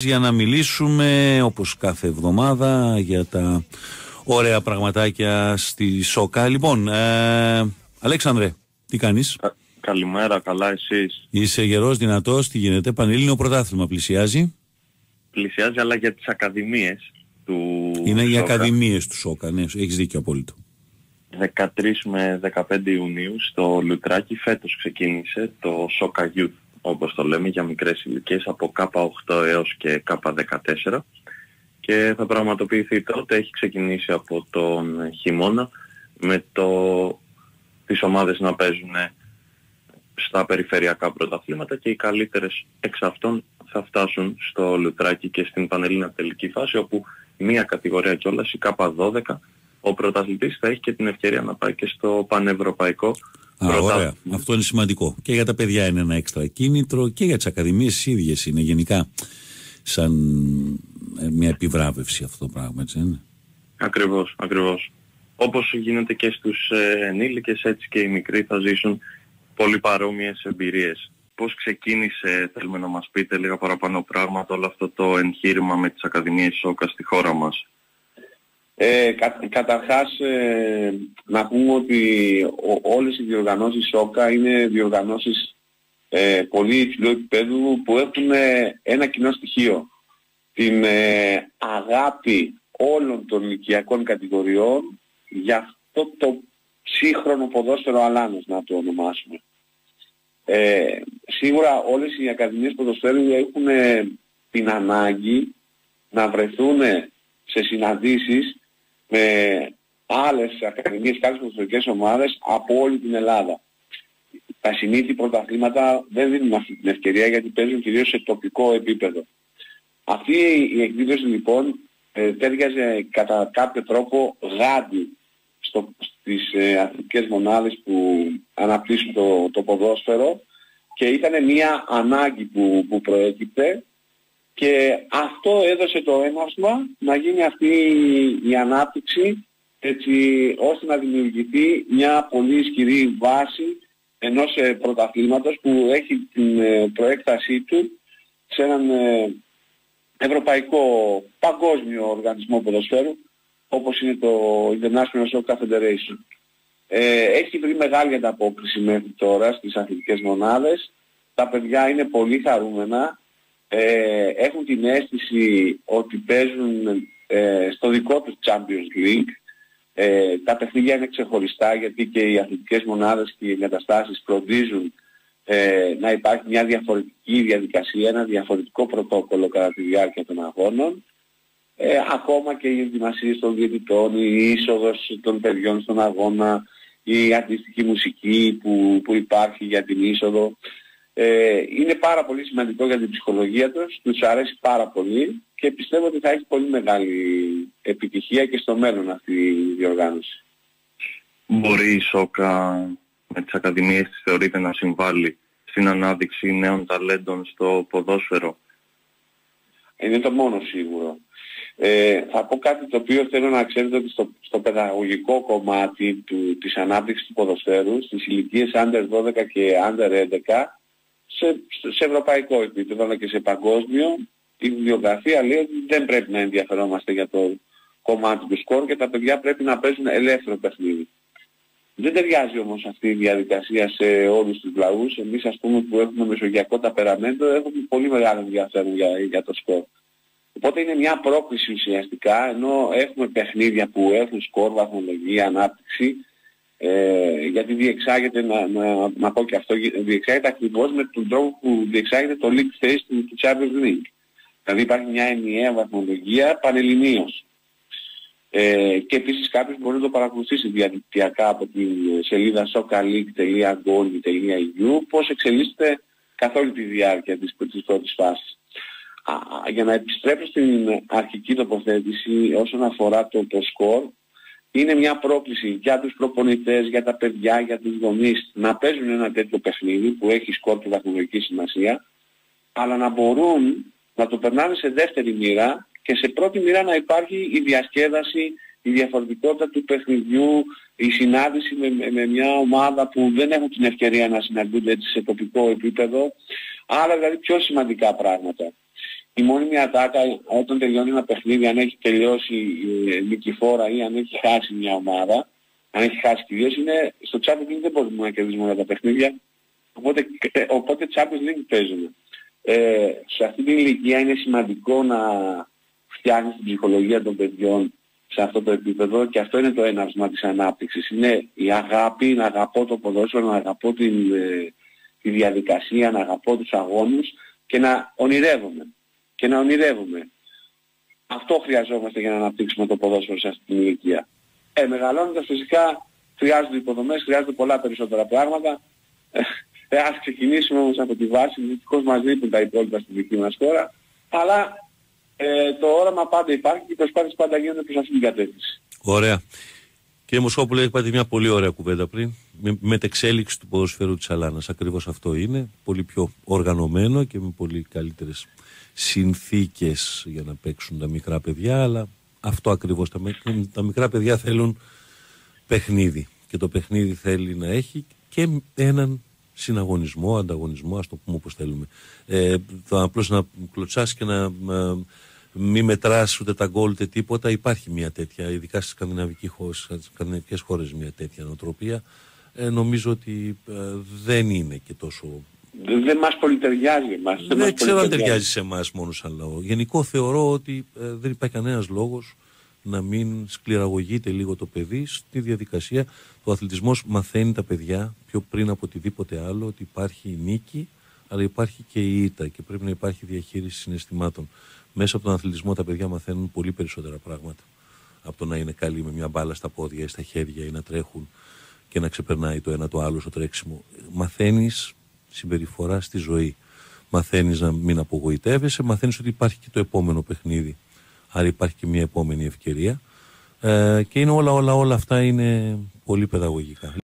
για να μιλήσουμε όπως κάθε εβδομάδα για τα ωραία πραγματάκια στη Σόκα. Λοιπόν, Αλέξανδρε, τι κάνεις? Καλημέρα, καλά εσείς? Είσαι γερός, δυνατός, τι γίνεται? Πανελλήνιο πρωτάθλημα πλησιάζει. Πλησιάζει, αλλά για τις ακαδημίες του Είναι οι Σόκα. ακαδημίες του Σόκα, ναι, έχεις δίκιο απόλυτο. 13 με 15 Ιουνίου στο Λουτράκι φέτος ξεκίνησε το Σόκα Youth, όπως το λέμε, για μικρές ηλικίες από K8 έως και K14 και θα πραγματοποιηθεί τότε. Έχει ξεκινήσει από τον χειμώνα με τις ομάδες να παίζουν στα περιφερειακά πρωταθλήματα και οι καλύτερες εξ αυτών θα φτάσουν στο Λουτράκι και στην Πανελλήνια τελική φάση, όπου μία κατηγορία κιόλας, η K12, ο πρωταθλητής θα έχει και την ευκαιρία να πάει και στο πανευρωπαϊκό πρωτάθλημα. Ωραία. Αυτό είναι σημαντικό. Και για τα παιδιά είναι ένα έξτρα κίνητρο και για τις ακαδημίες οι ίδιες είναι γενικά σαν μια επιβράβευση αυτό το πράγμα, έτσι είναι? Ακριβώς, ακριβώς. Όπως γίνεται και στους ενήλικες, έτσι και οι μικροί θα ζήσουν πολύ παρόμοιες εμπειρίες. Πώς ξεκίνησε, θέλουμε να μας πείτε λίγα παραπάνω πράγματα, όλο αυτό το εγχείρημα με τις Ακαδημίες Σόκα στη χώρα μας? Καταρχάς να πούμε ότι όλες οι διοργανώσεις Σόκα είναι διοργανώσεις πολύ υψηλού επίπεδου που έχουν ένα κοινό στοιχείο. Την αγάπη όλων των ηλικιακών κατηγοριών για αυτό το σύγχρονο ποδόσφαιρο αλάνος, να το ονομάσουμε. Σίγουρα όλες οι ακαδημίες ποδοσφαίρου έχουν την ανάγκη να βρεθούν σε συναντήσεις με άλλες ακαδημίες και άλλες ποδοσφαιρικές ομάδες από όλη την Ελλάδα. Τα συνήθη πρωταθλήματα δεν δίνουν αυτή την ευκαιρία γιατί παίζουν κυρίως σε τοπικό επίπεδο. Αυτή η εκδήλωση λοιπόν τέριαζε κατά κάποιο τρόπο γάντι στις αθλητικές μονάδες που αναπτύσσουν το ποδόσφαιρο και ήταν μια ανάγκη που προέκυπτε και αυτό έδωσε το έναυσμα να γίνει αυτή η ανάπτυξη, έτσι ώστε να δημιουργηθεί μια πολύ ισχυρή βάση ενός πρωταθλήματος που έχει την προέκτασή του σε έναν ευρωπαϊκό παγκόσμιο οργανισμό ποδοσφαίρου όπως είναι το International Soccer Federation. Έχει βρει μεγάλη ανταπόκριση μέχρι τώρα στις αθλητικές μονάδες. Τα παιδιά είναι πολύ χαρούμενα. Έχουν την αίσθηση ότι παίζουν στο δικό τους Champions League. Τα παιχνίδια είναι ξεχωριστά γιατί και οι αθλητικές μονάδες και οι εγκαταστάσεις φροντίζουν να υπάρχει μια διαφορετική διαδικασία, ένα διαφορετικό πρωτόκολλο κατά τη διάρκεια των αγώνων. Ακόμα και οι ετοιμασίες των διαιτητών, η είσοδος των παιδιών στον αγώνα, η αντίστοιχη μουσική που υπάρχει για την είσοδο. Είναι πάρα πολύ σημαντικό για την ψυχολογία τους αρέσει πάρα πολύ και πιστεύω ότι θα έχει πολύ μεγάλη επιτυχία και στο μέλλον αυτή η διοργάνωση. Μπορεί η Σόκα με τις ακαδημίες της θεωρείται να συμβάλλει στην ανάδειξη νέων ταλέντων στο ποδόσφαιρο? Είναι το μόνο σίγουρο. Θα πω κάτι το οποίο θέλω να ξέρετε ότι στο παιδαγωγικό κομμάτι της ανάπτυξης του ποδοσφαίρου στις ηλικίες under 12 και under 11 σε ευρωπαϊκό επίπεδο αλλά και σε παγκόσμιο η βιβλιογραφία λέει ότι δεν πρέπει να ενδιαφερόμαστε για το κομμάτι του σκορ και τα παιδιά πρέπει να παίζουν ελεύθερο παιχνίδι. Δεν ταιριάζει όμως αυτή η διαδικασία σε όλους τους λαούς. Εμείς ας πούμε που έχουμε μεσογειακό ταπεραμέντο έχουμε πολύ μεγάλο ενδιαφέρον για το σκορ. Οπότε είναι μια πρόκληση ουσιαστικά, ενώ έχουμε παιχνίδια που έχουν σκορ, βαθμολογία, ανάπτυξη, γιατί διεξάγεται, να πω και αυτό, διεξάγεται ακριβώς με τον τρόπο που διεξάγεται το League Stage του Champions League. Δηλαδή υπάρχει μια ενιαία βαθμολογία πανελληνίως. Και επίσης κάποιος μπορεί να το παρακολουθήσει διαδικτυακά από τη σελίδα soccerleague.gol.eu πώς εξελίσσεται καθ' όλη τη διάρκεια της πρώτης φάσης. Για να επιστρέψω στην αρχική τοποθέτηση όσον αφορά το σκορ, είναι μια πρόκληση για τους προπονητές, για τα παιδιά, για τους γονείς να παίζουν ένα τέτοιο παιχνίδι που έχει σκορ και βαθμολογική σημασία, αλλά να μπορούν να το περνάνε σε δεύτερη μοίρα και σε πρώτη μοίρα να υπάρχει η διασκέδαση, η διαφορετικότητα του παιχνιδιού, η συνάντηση με μια ομάδα που δεν έχουν την ευκαιρία να συναντούνται έτσι σε τοπικό επίπεδο, άρα δηλαδή πιο σημαντικά πράγματα. η μόνιμη ατάκα όταν τελειώνει ένα παιχνίδι, αν έχει τελειώσει νικηφόρα ή αν έχει χάσει μια ομάδα, αν έχει χάσει κυρίως, είναι στο Champions League δεν μπορούμε να κερδίσουμε όλα τα παιχνίδια, οπότε Champions League παίζουμε. Σε αυτή την ηλικία είναι σημαντικό να φτιάχνεις την ψυχολογία των παιδιών σε αυτό το επίπεδο και αυτό είναι το έναυσμα της ανάπτυξης. Είναι η αγάπη, να αγαπώ το ποδόσφαιρο, να αγαπώ τη διαδικασία, να αγαπώ τους αγώνους και να ονειρεύομαι. Αυτό χρειαζόμαστε για να αναπτύξουμε το ποδόσφαιρο σε αυτή την ηλικία. Μεγαλώνοντας φυσικά χρειάζονται υποδομές, χρειάζονται πολλά περισσότερα πράγματα. Ας ξεκινήσουμε όμως από τη βάση, δυστυχώς μας λείπουν τα υπόλοιπα στη δική μας χώρα, αλλά το όραμα πάντα υπάρχει και οι προσπάθειες πάντα γίνονται προς αυτή την κατεύθυνση. Ωραία. Κύριε Μοσχόπουλε, είπατε μια πολύ ωραία κουβέντα πριν. Μετεξέλιξη του ποδοσφαίρου της Αλάνας. Ακριβώς αυτό είναι. Πολύ πιο οργανωμένο και με πολύ καλύτερες συνθήκες για να παίξουν τα μικρά παιδιά, αλλά αυτό ακριβώς. Τα μικρά παιδιά θέλουν παιχνίδι. Και το παιχνίδι θέλει να έχει και έναν συναγωνισμό, ανταγωνισμό, ας το πούμε όπως θέλουμε. Απλώς να κλωτσάς και να μη μετράς ούτε τα γκολ ούτε τίποτα. Υπάρχει μια τέτοια, ειδικά στις σκανδιναβικές χώρες, μια τέτοια νοοτροπία. Νομίζω ότι δεν είναι και τόσο... Δεν μας πολυτεριάζει εμάς. Δεν ξέρω αν ταιριάζει σε εμάς μόνο σαν λαό. Γενικό θεωρώ ότι δεν υπάρχει κανένας λόγος να μην σκληραγωγείται λίγο το παιδί στη διαδικασία. Ο αθλητισμός μαθαίνει τα παιδιά πιο πριν από οτιδήποτε άλλο ότι υπάρχει η νίκη, αλλά υπάρχει και η ήττα και πρέπει να υπάρχει διαχείριση συναισθημάτων. Μέσα από τον αθλητισμό τα παιδιά μαθαίνουν πολύ περισσότερα πράγματα από το να είναι καλοί με μια μπάλα στα πόδια ή στα χέρια ή να τρέχουν και να ξεπερνάει το ένα το άλλο στο τρέξιμο. Μαθαίνεις συμπεριφορά στη ζωή. Μαθαίνεις να μην απογοητεύεσαι, μαθαίνεις ότι υπάρχει και το επόμενο παιχνίδι. Άρα υπάρχει και μια επόμενη ευκαιρία. Και είναι όλα αυτά είναι πολύ παιδαγωγικά.